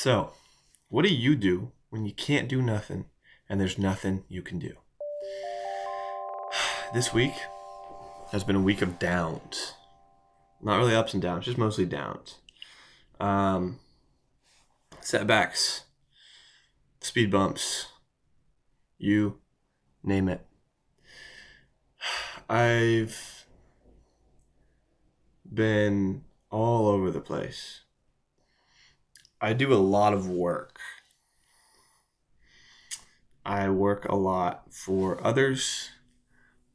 So, what do you do when you can't do nothing and there's nothing you can do? This week has been a week of downs. Not really ups and downs, just mostly downs. Um, Setbacks, speed bumps, you name it. I've been all over the place. I do a lot of work. I work a lot for others.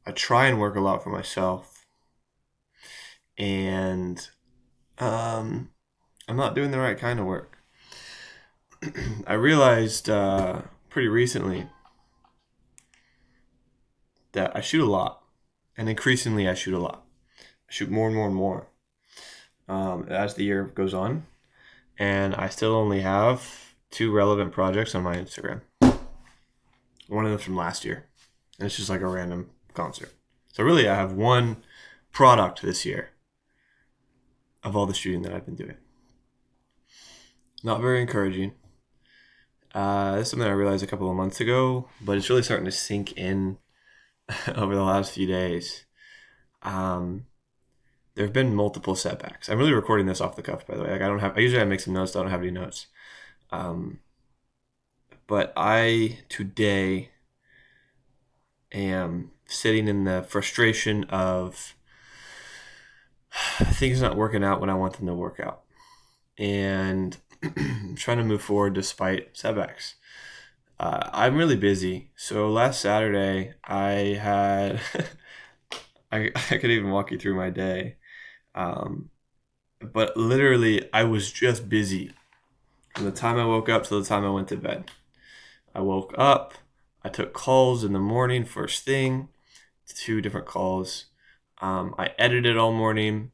I try and work a lot for myself. And I'm not doing the right kind of work. I realized pretty recently that I shoot a lot. And increasingly, I shoot a lot. I shoot more and more and more as the year goes on. And I still only have 2 relevant projects on my Instagram. One of them from last year. And it's just like a random concert. So really, I have one product this year of all the shooting that I've been doing. Not very encouraging. This is something I realized a couple of months ago, but it's really starting to sink in over the last few days. There have been multiple setbacks. I'm really recording this off the cuff, by the way. I usually make some notes. I don't have any notes. But I today am sitting in the frustration of things not working out when I want them to work out, and trying to move forward despite setbacks. I'm really busy. So last Saturday, I had I could even walk you through my day, but literally I was just busy from the time I woke up to the time I went to bed. I woke up. I took calls in the morning, first thing, 2 different calls. I edited all morning.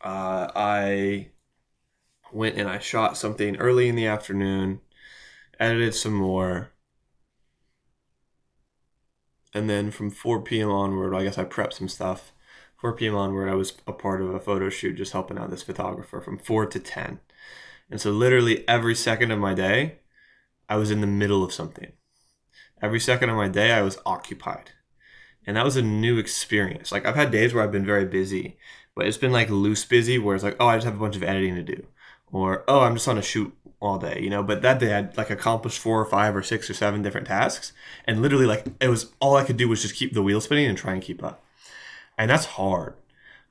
I went and I shot something early in the afternoon, edited some more, and then from 4 p.m. onward, I guess I prepped some stuff. 4 p.m. onward, I was a part of a photo shoot just helping out this photographer from 4 to 10. And so literally every second of my day, I was in the middle of something. Every second of my day, I was occupied. And that was a new experience. Like, I've had days where I've been very busy, but it's been like loose busy where it's like, oh, I just have a bunch of editing to do. Or, oh, I'm just on a shoot all day, But that day I'd like accomplished 4 or 5 or 6 or 7 different tasks. And literally, like, it was all I could do was just keep the wheel spinning and try and keep up. And that's hard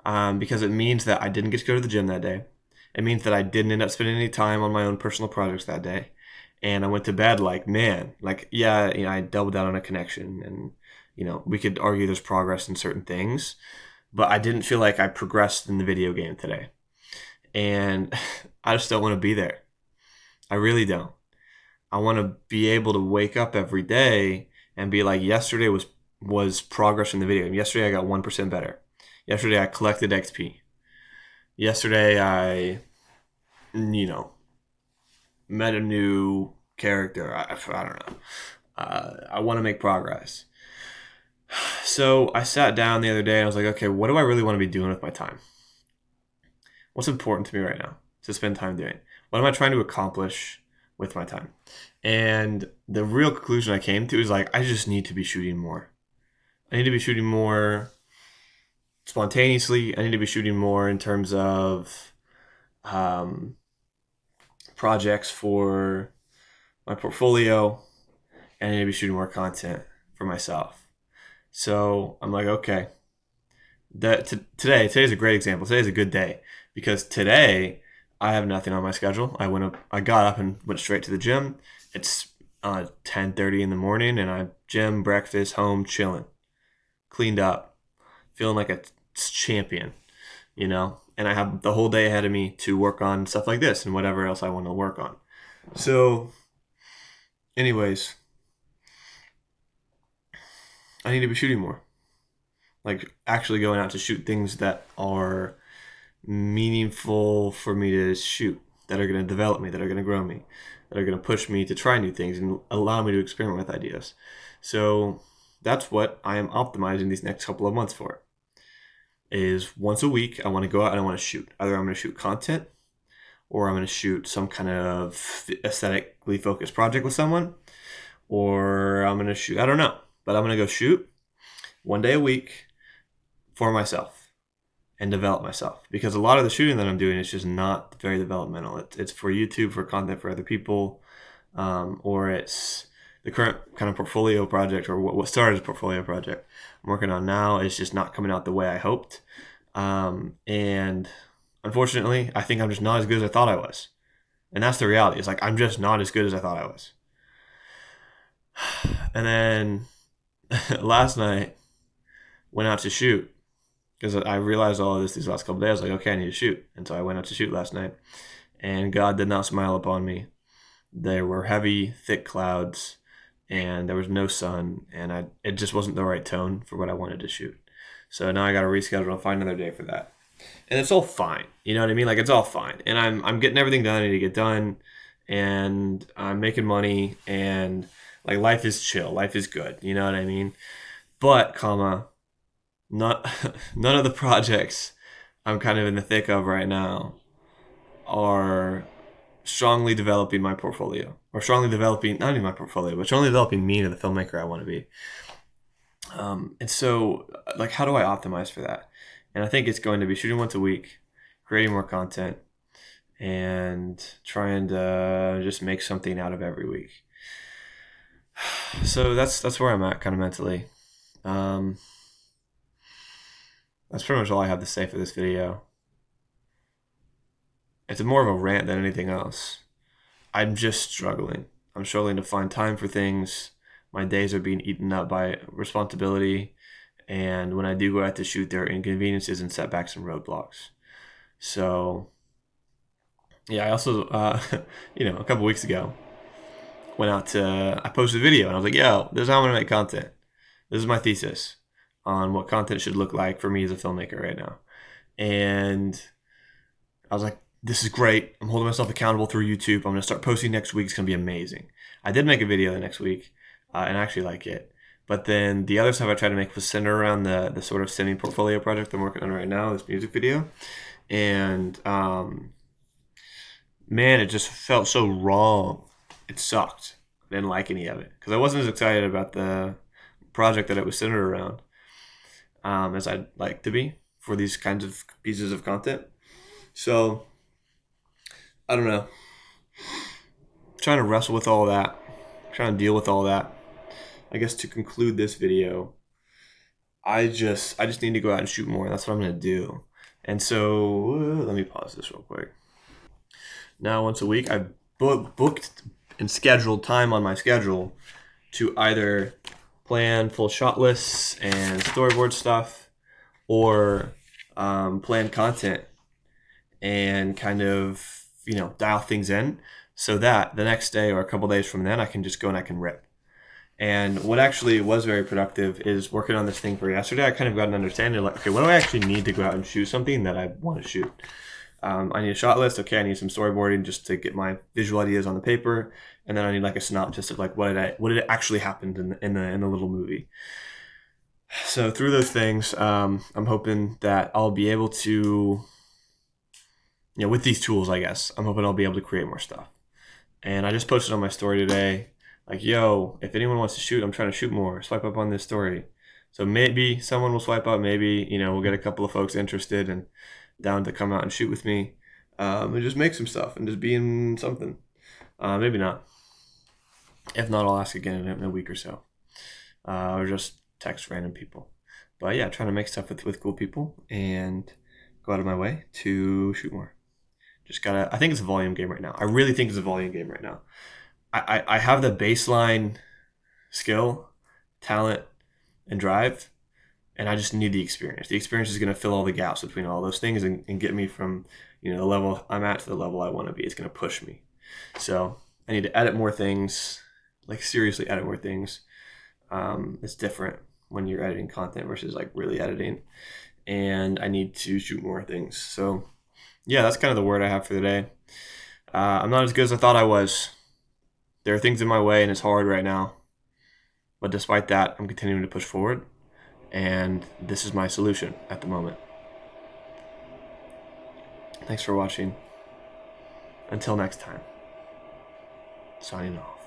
because it means that I didn't get to go to the gym that day. It means that I didn't end up spending any time on my own personal projects that day. And I went to bed like, man, like, yeah, I doubled down on a connection, and, we could argue there's progress in certain things, but I didn't feel like I progressed in the video game today. And I just don't want to be there. I really don't. I want to be able to wake up every day and be like, yesterday was progress in the video game. Yesterday I got 1% better. Yesterday I collected XP. Yesterday I, met a new character. I don't know. I want to make progress. So I sat down the other day and I was like, okay, what do I really want to be doing with my time? What's important to me right now to spend time doing? What am I trying to accomplish with my time? And the real conclusion I came to is like, I just need to be shooting more. I need to be shooting more spontaneously. I need to be shooting more in terms of projects for my portfolio, and I need to be shooting more content for myself. So I'm like, okay, today's a great example. Today's a good day because today I have nothing on my schedule. I got up and went straight to the gym. It's 10:30 in the morning, and I gym, breakfast, home, chilling, cleaned up, feeling like a champion, And I have the whole day ahead of me to work on stuff like this and whatever else I want to work on. So, anyways, I need to be shooting more. Like, actually going out to shoot things that are meaningful for me to shoot, that are going to develop me, that are going to grow me, that are going to push me to try new things and allow me to experiment with ideas. So that's what I am optimizing these next couple of months for. Is once a week I want to go out and I want to shoot. Either I'm going to shoot content or I'm going to shoot some kind of aesthetically focused project with someone, or I'm going to shoot, I don't know, but I'm going to go shoot one day a week for myself and develop myself, because a lot of the shooting that I'm doing is just not very developmental. It's for YouTube, for content for other people, or it's the current kind of portfolio project, or what started as a portfolio project I'm working on now is just not coming out the way I hoped. And unfortunately, I think I'm just not as good as I thought I was. And that's the reality. It's like, I'm just not as good as I thought I was. And then last night, went out to shoot because I realized all of this these last couple of days. I was like, okay, I need to shoot. And so I went out to shoot last night, and God did not smile upon me. There were heavy, thick clouds, and there was no sun, and it just wasn't the right tone for what I wanted to shoot. So now I got to reschedule and find another day for that. And it's all fine. You know what I mean? Like, it's all fine. And I'm getting everything done I need to get done, and I'm making money, and like, life is chill. Life is good. You know what I mean? But, not none of the projects I'm kind of in the thick of right now are strongly developing my portfolio, or strongly developing, not even my portfolio, but strongly developing me into the filmmaker I want to be. And so, like, how do I optimize for that? And I think it's going to be shooting once a week, creating more content, and trying to just make something out of every week. So that's where I'm at, kind of mentally. That's pretty much all I have to say for this video. It's more of a rant than anything else. I'm just struggling. I'm struggling to find time for things. My days are being eaten up by responsibility. And when I do go out to shoot, there are inconveniences and setbacks and roadblocks. So, yeah, I also, a couple weeks ago, I posted a video, and I was like, yo, this is how I'm going to make content. This is my thesis on what content should look like for me as a filmmaker right now. And I was like, this is great. I'm holding myself accountable through YouTube. I'm going to start posting next week. It's going to be amazing. I did make a video the next week, and I actually like it. But then the other stuff I tried to make was centered around the sort of semi-portfolio project I'm working on right now, this music video. And, man, it just felt so wrong. It sucked. I didn't like any of it because I wasn't as excited about the project that it was centered around as I'd like to be for these kinds of pieces of content. So, I don't know. Trying to wrestle with all that. Trying to deal with all that. I guess to conclude this video, I just need to go out and shoot more. That's what I'm going to do. And so, let me pause this real quick. Now, once a week, I've booked and scheduled time on my schedule to either plan full shot lists and storyboard stuff, or plan content and kind of, dial things in so that the next day or a couple days from then I can just go and I can rip. And what actually was very productive is working on this thing for yesterday. I kind of got an understanding, like, okay, what do I actually need to go out and shoot something that I want to shoot? I need a shot list. Okay, I need some storyboarding just to get my visual ideas on the paper, and then I need like a synopsis of like what did actually happen in the little movie. So through those things, I'm hoping that I'll be able to, with these tools, I guess, I'm hoping I'll be able to create more stuff. And I just posted on my story today, like, yo, if anyone wants to shoot, I'm trying to shoot more. Swipe up on this story. So maybe someone will swipe up. Maybe, we'll get a couple of folks interested and down to come out and shoot with me, and just make some stuff and just be in something. Maybe not. If not, I'll ask again in a week or so, or just text random people. But yeah, trying to make stuff with cool people and go out of my way to shoot more. I think it's a volume game right now. I really think it's a volume game right now. I have the baseline skill, talent, and drive, and I just need the experience. The experience is going to fill all the gaps between all those things and get me from the level I'm at to the level I want to be. It's going to push me. So I need to edit more things, like seriously edit more things. It's different when you're editing content versus like really editing. And I need to shoot more things. So yeah, that's kind of the word I have for the day. I'm not as good as I thought I was. There are things in my way and it's hard right now. But despite that, I'm continuing to push forward. And this is my solution at the moment. Thanks for watching. Until next time, signing off.